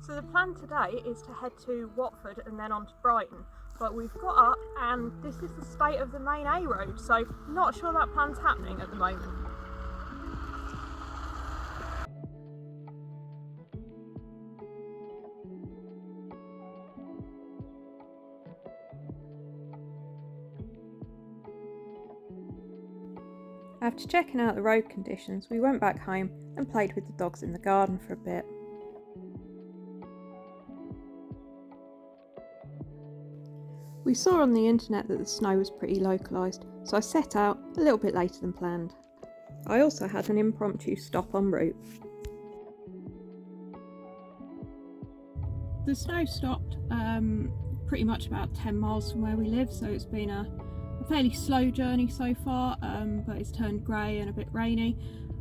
So the plan today is to head to Watford and then on to Brighton, but we've got up and this is the state of the main A road, so not sure that plan's happening at the moment. After checking out the road conditions, we went back home and played with the dogs in the garden for a bit. We saw on the internet that the snow was pretty localised, so I set out a little bit later than planned. I also had an impromptu stop en route. The snow stopped pretty much about 10 miles from where we live, so it's been a fairly slow journey so far, but it's turned grey and a bit rainy.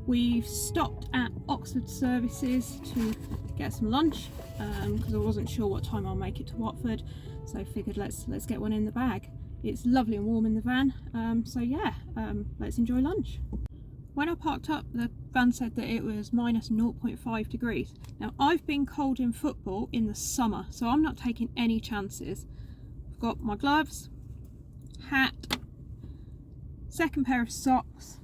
We've stopped at Oxford Services to get some lunch because I wasn't sure what time I'll make it to Watford, so I figured let's get one in the bag. It's lovely and warm in the van, so yeah, let's enjoy lunch. When I parked up, the van said that it was minus 0.5 degrees. Now, I've been cold in football in the summer, so I'm not taking any chances. I've got my gloves, hat, second pair of socks,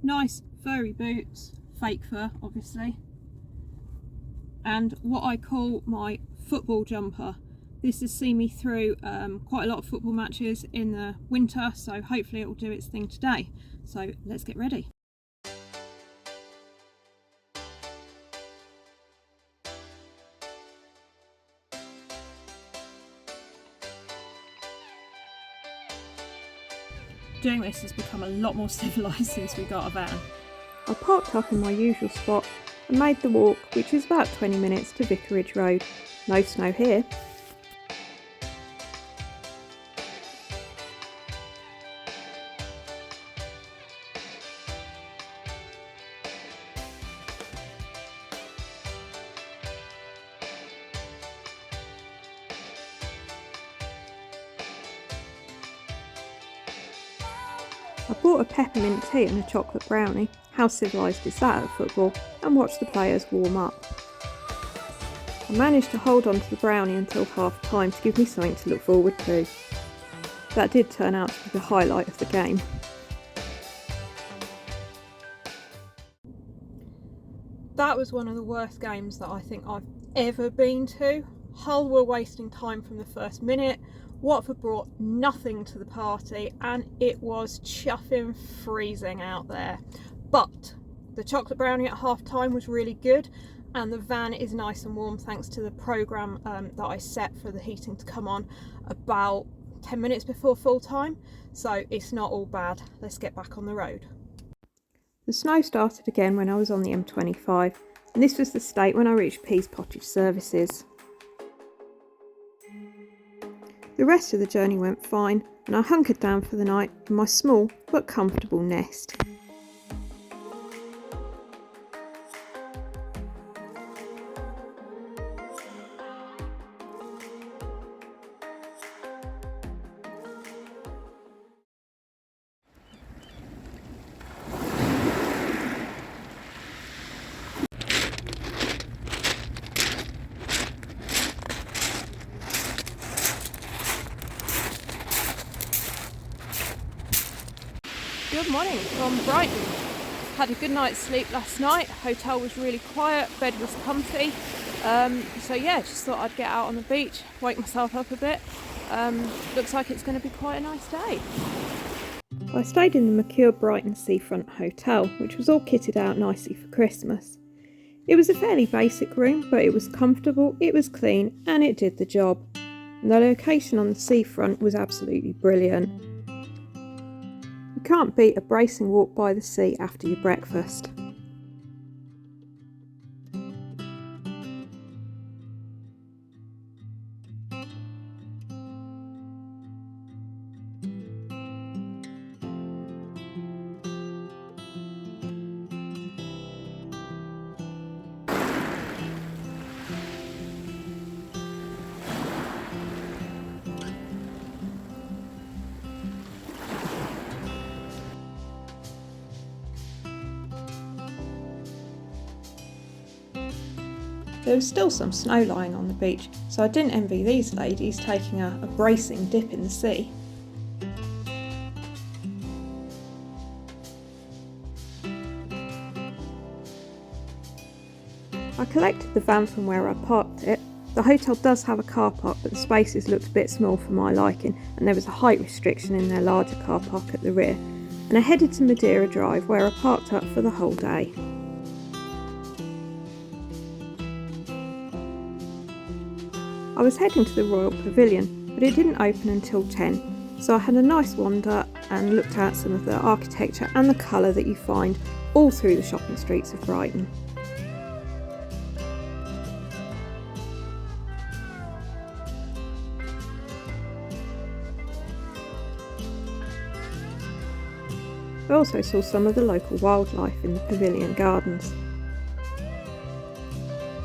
nice furry boots, fake fur obviously, and what I call my football jumper. This has seen me through quite a lot of football matches in the winter, so hopefully it will do its thing today. So let's get ready. Doing this has become a lot more civilised since we got a van. I parked up in my usual spot and made the walk, which is about 20 minutes to Vicarage Road. No snow here. I bought a peppermint tea and a chocolate brownie. How civilised is that at football? And watched the players warm up. I managed to hold on to the brownie until half time to give me something to look forward to. That did turn out to be the highlight of the game. That was one of the worst games that I think I've ever been to. Hull were wasting time from the first minute. Watford brought nothing to the party and it was chuffing freezing out there. But the chocolate brownie at half time was really good and the van is nice and warm thanks to the programme that I set for the heating to come on about 10 minutes before full time. So it's not all bad. Let's get back on the road. The snow started again when I was on the M25 and this was the state when I reached Pease Pottage Services. The rest of the journey went fine and I hunkered down for the night in my small but comfortable nest. Good morning from Brighton. Had a good night's sleep last night. Hotel was really quiet, bed was comfy. So yeah, just thought I'd get out on the beach, wake myself up a bit. Looks like it's going to be quite a nice day. I stayed in the Mercure Brighton Seafront Hotel, which was all kitted out nicely for Christmas. It was a fairly basic room, but it was comfortable, it was clean, and it did the job. And the location on the seafront was absolutely brilliant. You can't beat a bracing walk by the sea after your breakfast. There was still some snow lying on the beach, so I didn't envy these ladies taking a bracing dip in the sea. I collected the van from where I parked it. The hotel does have a car park, but the spaces looked a bit small for my liking, and there was a height restriction in their larger car park at the rear. And I headed to Madeira Drive, where I parked up for the whole day. I was heading to the Royal Pavilion, but it didn't open until 10, so I had a nice wander and looked at some of the architecture and the colour that you find all through the shopping streets of Brighton. I also saw some of the local wildlife in the Pavilion gardens.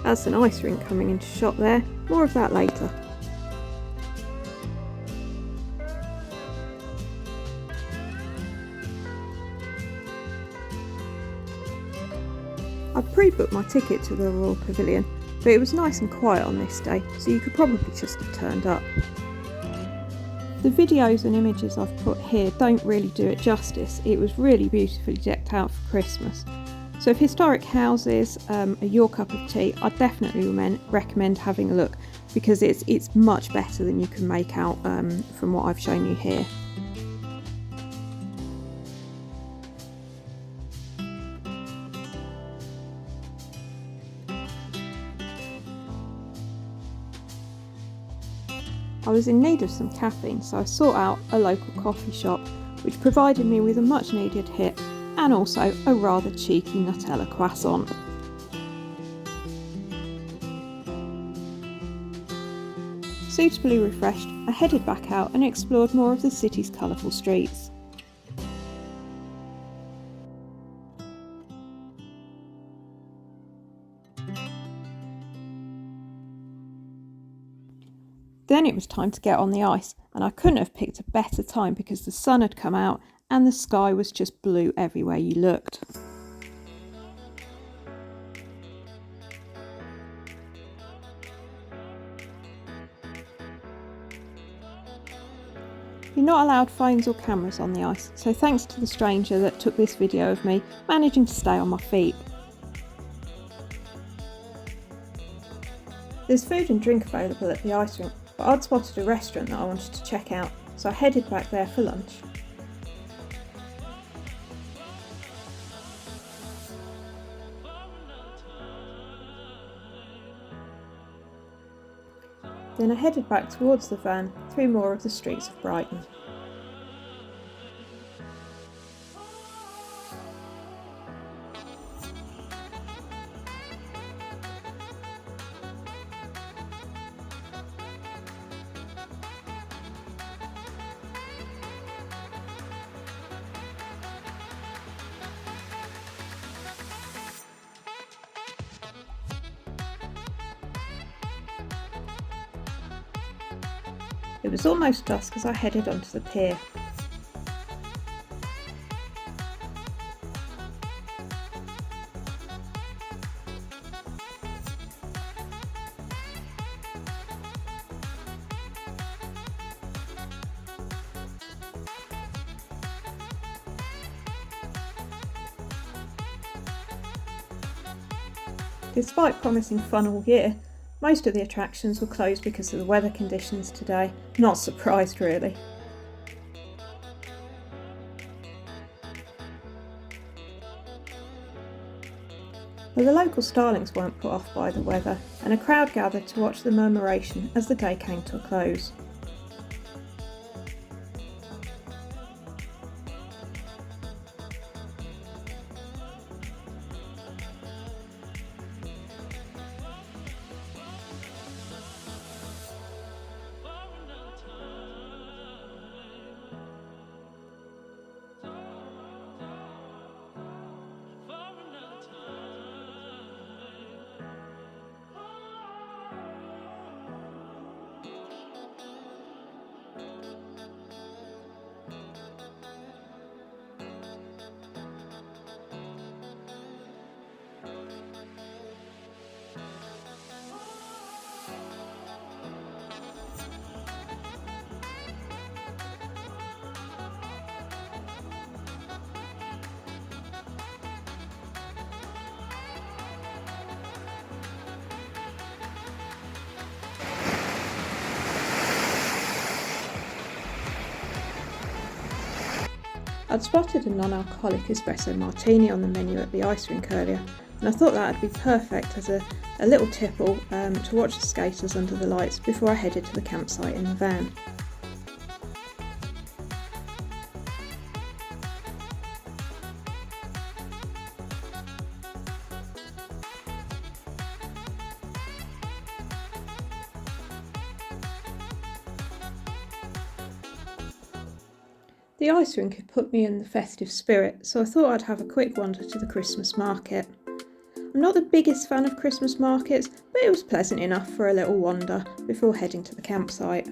That's an ice rink coming into shot there, more of that later. I pre-booked my ticket to the Royal Pavilion, but it was nice and quiet on this day, so you could probably just have turned up. The videos and images I've put here don't really do it justice. It was really beautifully decked out for Christmas. So if historic houses are your cup of tea, I definitely recommend having a look, because it's much better than you can make out from what I've shown you here. I was in need of some caffeine, so I sought out a local coffee shop, which provided me with a much needed hit and also a rather cheeky Nutella croissant. Suitably refreshed, I headed back out and explored more of the city's colourful streets. Then it was time to get on the ice, and I couldn't have picked a better time because the sun had come out and the sky was just blue everywhere you looked. You're not allowed phones or cameras on the ice, so thanks to the stranger that took this video of me managing to stay on my feet. There's food and drink available at the ice rink, but I'd spotted a restaurant that I wanted to check out, so I headed back there for lunch. Then I headed back towards the van through more of the streets of Brighton. It was almost dusk as I headed onto the pier. Despite promising fun all year, most of the attractions were closed because of the weather conditions today. Not surprised really. But the local starlings weren't put off by the weather, and a crowd gathered to watch the murmuration as the day came to a close. I'd spotted a non-alcoholic espresso martini on the menu at the ice rink earlier, and I thought that would be perfect as a little tipple to watch the skaters under the lights before I headed to the campsite in the van. The ice rink had put me in the festive spirit, so I thought I'd have a quick wander to the Christmas market. I'm not the biggest fan of Christmas markets, but it was pleasant enough for a little wander before heading to the campsite.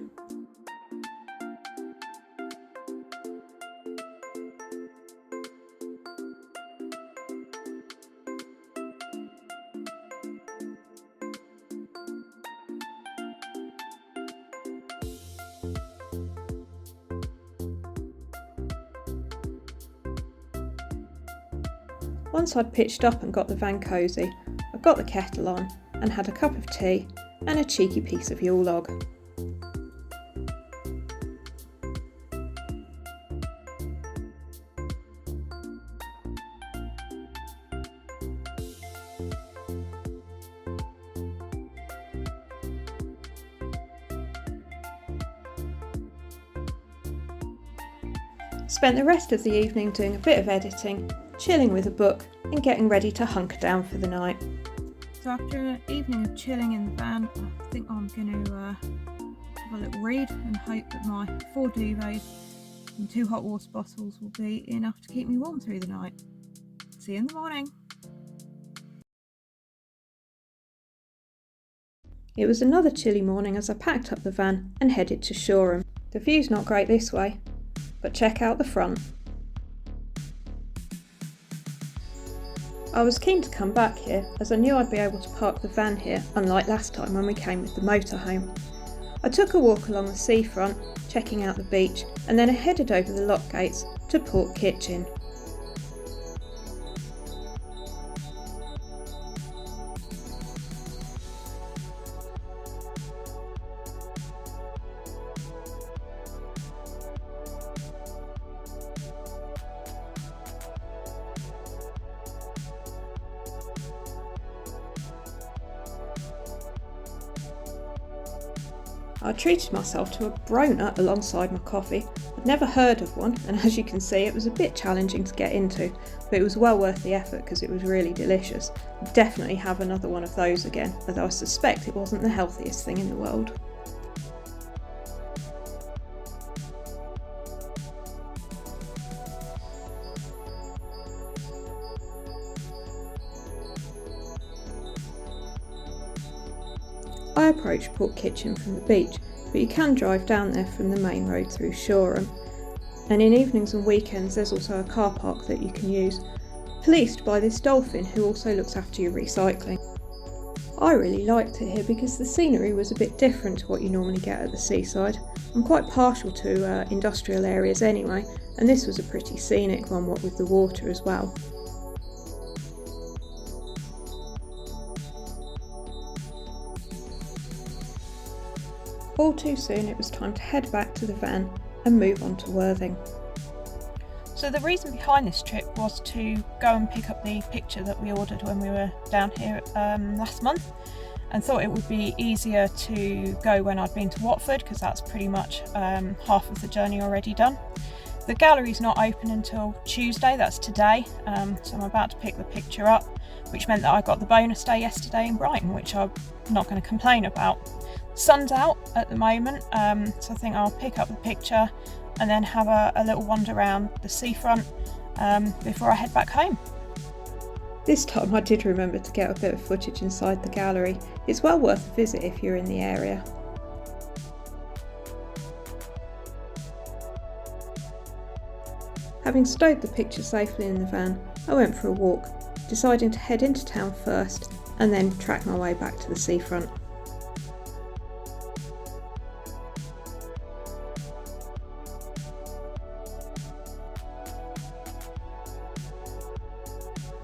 Once I'd pitched up and got the van cosy, I got the kettle on and had a cup of tea and a cheeky piece of Yule log. Spent the rest of the evening doing a bit of editing, chilling with a book and getting ready to hunker down for the night. So after an evening of chilling in the van, I think I'm going to have a little read and hope that my 4 duvets and 2 hot water bottles will be enough to keep me warm through the night. See you in the morning. It was another chilly morning as I packed up the van and headed to Shoreham. The view's not great this way, but check out the front. I was keen to come back here as I knew I'd be able to park the van here, unlike last time when we came with the motorhome. I took a walk along the seafront, checking out the beach, and then I headed over the lock gates to Port Kitchen. I treated myself to a Brona alongside my coffee. I'd never heard of one, and as you can see it was a bit challenging to get into, but it was well worth the effort because it was really delicious. I'd definitely have another one of those again, although I suspect it wasn't the healthiest thing in the world. I approached Port Kitchen from the beach, but you can drive down there from the main road through Shoreham. And in evenings and weekends there's also a car park that you can use, policed by this dolphin who also looks after your recycling. I really liked it here because the scenery was a bit different to what you normally get at the seaside. I'm quite partial to industrial areas anyway, and this was a pretty scenic one, what with the water as well. All too soon it was time to head back to the van and move on to Worthing. So the reason behind this trip was to go and pick up the picture that we ordered when we were down here last month, and thought it would be easier to go when I'd been to Watford because that's pretty much half of the journey already done. The gallery's not open until Tuesday, that's today, so I'm about to pick the picture up, which meant that I got the bonus day yesterday in Brighton, which I'm not going to complain about. Sun's out at the moment, so I think I'll pick up the picture and then have a little wander around the seafront before I head back home. This time I did remember to get a bit of footage inside the gallery. It's well worth a visit if you're in the area. Having stowed the picture safely in the van, I went for a walk, deciding to head into town first and then track my way back to the seafront.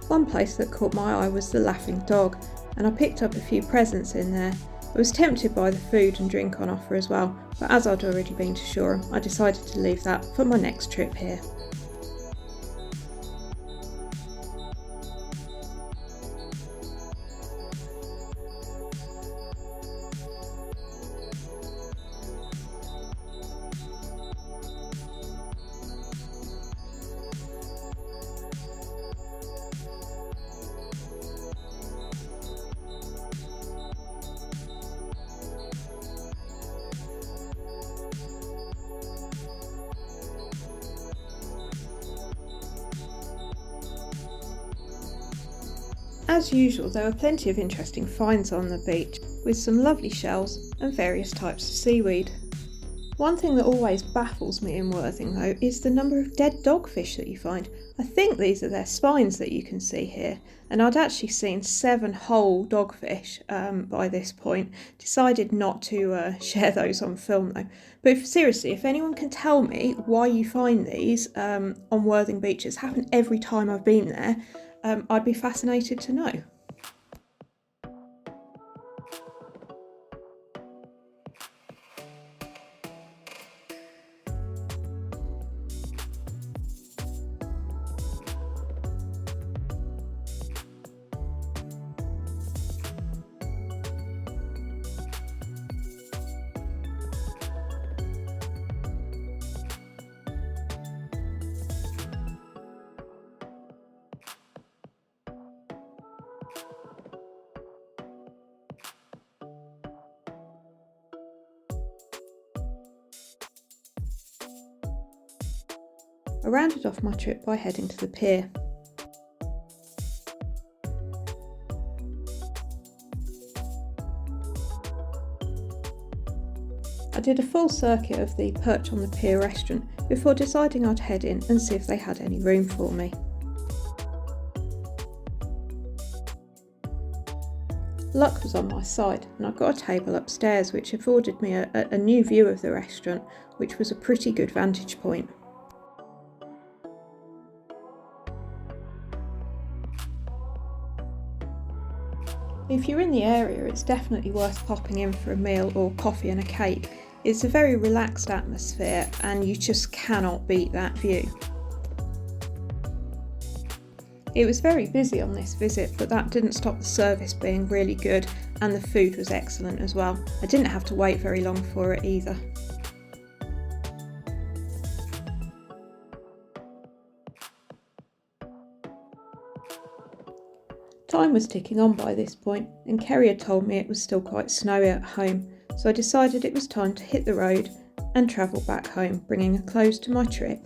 One place that caught my eye was the Laughing Dog, and I picked up a few presents in there. I was tempted by the food and drink on offer as well, but as I'd already been to Shoreham, I decided to leave that for my next trip here. As usual, there were plenty of interesting finds on the beach, with some lovely shells and various types of seaweed. One thing that always baffles me in Worthing though is the number of dead dogfish that you find. I think these are their spines that you can see here, and I'd actually seen 7 whole dogfish by this point. Decided not to share those on film though. But seriously, if anyone can tell me why you find these on Worthing Beach, it's happened every time I've been there, I'd be fascinated to know. I rounded off my trip by heading to the pier. I did a full circuit of the Perch on the Pier restaurant before deciding I'd head in and see if they had any room for me. Luck was on my side and I got a table upstairs which afforded me a new view of the restaurant, which was a pretty good vantage point. If you're in the area, it's definitely worth popping in for a meal or coffee and a cake. It's a very relaxed atmosphere and you just cannot beat that view. It was very busy on this visit, but that didn't stop the service being really good and the food was excellent as well. I didn't have to wait very long for it either. Time was ticking on by this point, and Kerry had told me it was still quite snowy at home, so I decided it was time to hit the road and travel back home, bringing a close to my trip.